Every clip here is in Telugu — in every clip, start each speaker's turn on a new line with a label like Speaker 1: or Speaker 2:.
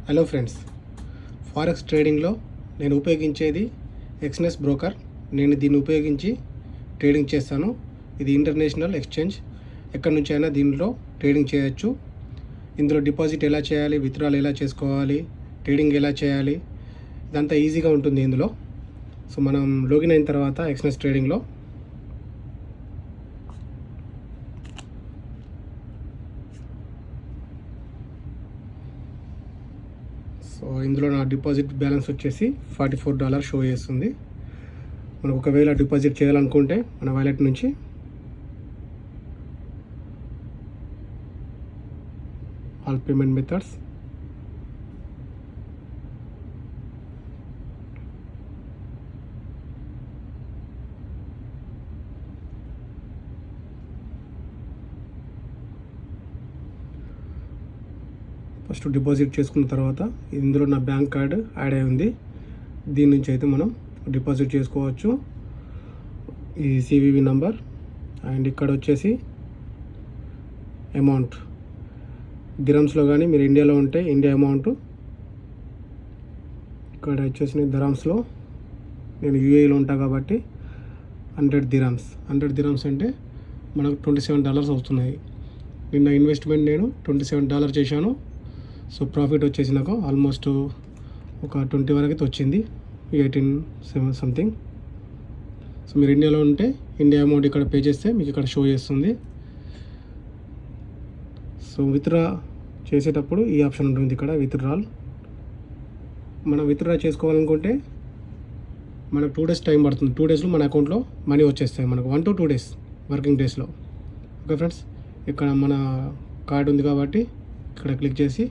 Speaker 1: హలో ఫ్రెండ్స్, ఫారెక్స్ ట్రేడింగ్లో నేను ఉపయోగించేది ఎక్స్నెస్ బ్రోకర్. నేను దీన్ని ఉపయోగించి ట్రేడింగ్ చేస్తాను. ఇది ఇంటర్నేషనల్ ఎక్స్చేంజ్. ఎక్కడి నుంచి అయినా దీనిలో ట్రేడింగ్ చేయొచ్చు. ఇందులో డిపాజిట్ ఎలా చేయాలి, విత్డ్రాల్ ఎలా చేసుకోవాలి, ట్రేడింగ్ ఎలా చేయాలి, ఇదంతా ఈజీగా ఉంటుంది ఇందులో. సో మనం లాగిన్ అయిన తర్వాత ఎక్స్నెస్ ట్రేడింగ్లో సో ఇందులో నా డిపాజిట్ బ్యాలెన్స్ వచ్చేసి $44 షో చేస్తుంది. మనకు ఒకవేళ డిపాజిట్ చేయాలనుకుంటే మన వాలెట్ నుంచి all payment methods, first deposit చేసుకున్న తర్వాత ఇందులో నా బ్యాంక్ కార్డు యాడ్ అయి ఉంది. దీని నుంచి అయితే మనం డిపాజిట్ చేసుకోవచ్చు. ఈ CVV నంబర్ అండ్ ఇక్కడ వచ్చేసి అమౌంట్ దిరమ్స్లో, కానీ మీరు ఇండియాలో ఉంటే ఇండియా అమౌంట్. ఇక్కడ వచ్చేసి దిరమ్స్లో, నేను UAEలో ఉంటాను కాబట్టి 100 దిరమ్స్ అంటే మనకు $27 అవుతున్నాయి. నిన్న ఇన్వెస్ట్మెంట్ నేను $27 చేశాను. సో ప్రాఫిట్ వచ్చేసి నాకు ఆల్మోస్ట్ ఒక 20 వరకు వచ్చింది, 18 సంథింగ్. సో మీరు ఇండియాలో ఉంటే ఇండియా అమౌంట్ ఇక్కడ పే చేస్తే మీకు ఇక్కడ షో చేస్తుంది. సో విత్డ్రా చేసేటప్పుడు ఈ ఆప్షన్ ఉంటుంది ఇక్కడ, విత్డ్రాల్. మనం విత్డ్రా చేసుకోవాలనుకుంటే మనకు 2 days టైం పడుతుంది. 2 daysలో మన అకౌంట్లో మనీ వచ్చేస్తాయి మనకు, 1 to 2 days వర్కింగ్ డేస్లో. ఓకే ఫ్రెండ్స్, ఇక్కడ మన కార్డు ఉంది కాబట్టి ఇక్కడ క్లిక్ చేసి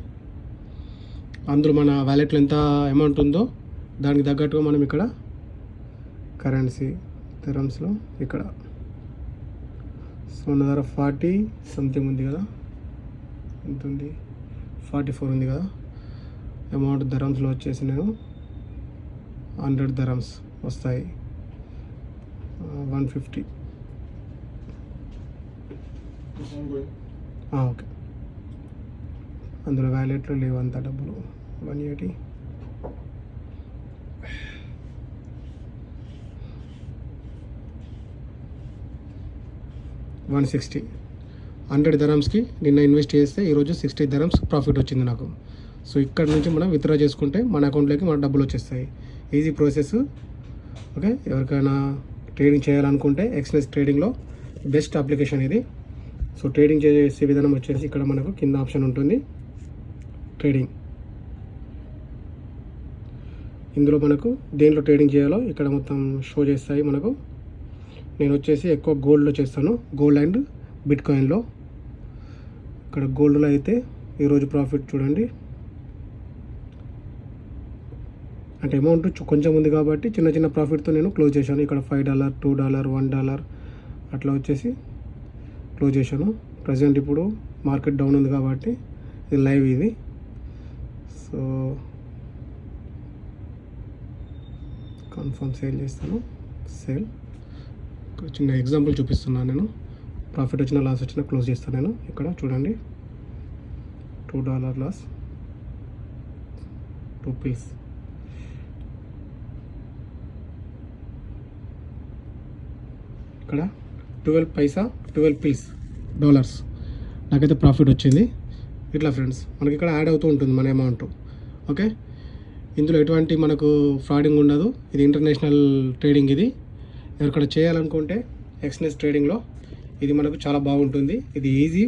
Speaker 1: అందులో మన వ్యాలెట్లో ఎంత అమౌంట్ ఉందో దానికి తగ్గట్టుగా మనం ఇక్కడ కరెన్సీ దిరమ్స్లో ఇక్కడ సో నా దగ్గర 40 సంథింగ్ ఉంది కదా, ఎంత ఉంది, 44 ఉంది కదా. అమౌంట్ దిరమ్స్లో వచ్చేసి నేను 100 దిరమ్స్ వస్తాయి, 150. ఓకే, అందులో వ్యాలెట్లో లేవు అంత డబ్బులు. 180, 160. 100 దిరమ్స్కి నిన్న ఇన్వెస్ట్ చేస్తే ఈరోజు 60 దిరమ్స్ ప్రాఫిట్ వచ్చింది నాకు. సో ఇక్కడ నుంచి మనం విత్డ్రా చేసుకుంటే మన అకౌంట్లోకి మన డబ్బులు వచ్చేస్తాయి. Easy process. ఓకే, ఎవరికైనా ట్రేడింగ్ చేయాలనుకుంటే ఎక్స్నెస్ ట్రేడింగ్లో బెస్ట్ అప్లికేషన్ ఇది. సో ట్రేడింగ్ చేసే విధానం వచ్చేసి ఇక్కడ మనకు కింద ఆప్షన్ ఉంటుంది, ట్రేడింగ్. ఇందులో మనకు దేంట్లో ట్రేడింగ్ చేయాలో ఇక్కడ మొత్తం షో చేస్తాయి మనకు. నేను వచ్చేసి ఎక్కువ గోల్డ్లో చేస్తాను, గోల్డ్ అండ్ బిట్కాయిన్లో. ఇక్కడ గోల్డ్లో అయితే ఈరోజు ప్రాఫిట్ చూడండి, అంటే అమౌంట్ కొంచెం ఉంది కాబట్టి చిన్న చిన్న ప్రాఫిట్తో నేను క్లోజ్ చేశాను. ఇక్కడ $5, $2, $1 అట్లా వచ్చేసి క్లోజ్ చేశాను. ప్రజెంట్ ఇప్పుడు మార్కెట్ డౌన్ ఉంది కాబట్టి ఇది లైవ్ ఇది. సో కన్ఫర్మ్ సేల్ చేస్తాను. సేల్ చిన్న ఎగ్జాంపుల్ చూపిస్తున్నాను నేను. ప్రాఫిట్ వచ్చిన లాస్ వచ్చినా క్లోజ్ చేస్తాను నేను. ఇక్కడ చూడండి, $2 లాస్, 2 pills. ఇక్కడ 12 పైసా, 12 pills $. నాకైతే ప్రాఫిట్ వచ్చింది. ఇట్లా ఫ్రెండ్స్ మనకి ఇక్కడ యాడ్ అవుతూ ఉంటుంది మన అమౌంట్. ఓకే, ఇందులో ఎటువంటి మనకు ఫ్రాడింగ్ ఉండదు. ఇది ఇంటర్నేషనల్ ట్రేడింగ్. ఇది ఎవరికైనా చేయాలనుకుంటే ఎక్స్నెస్ ట్రేడింగ్లో ఇది మనకు చాలా బాగుంటుంది. ఇది ఈజీ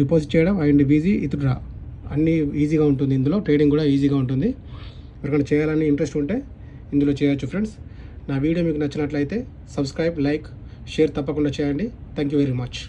Speaker 1: డిపాజిట్ చేయడం అండ్ ఈజీ విత్డ్రా, అన్నీ ఈజీగా ఉంటుంది. ఇందులో ట్రేడింగ్ కూడా ఈజీగా ఉంటుంది. ఎవరికైనా చేయాలని ఇంట్రెస్ట్ ఉంటే ఇందులో చేయొచ్చు ఫ్రెండ్స్. నా వీడియో మీకు నచ్చినట్లయితే సబ్స్క్రైబ్, లైక్, షేర్ తప్పకుండా చేయండి. Thank you very much.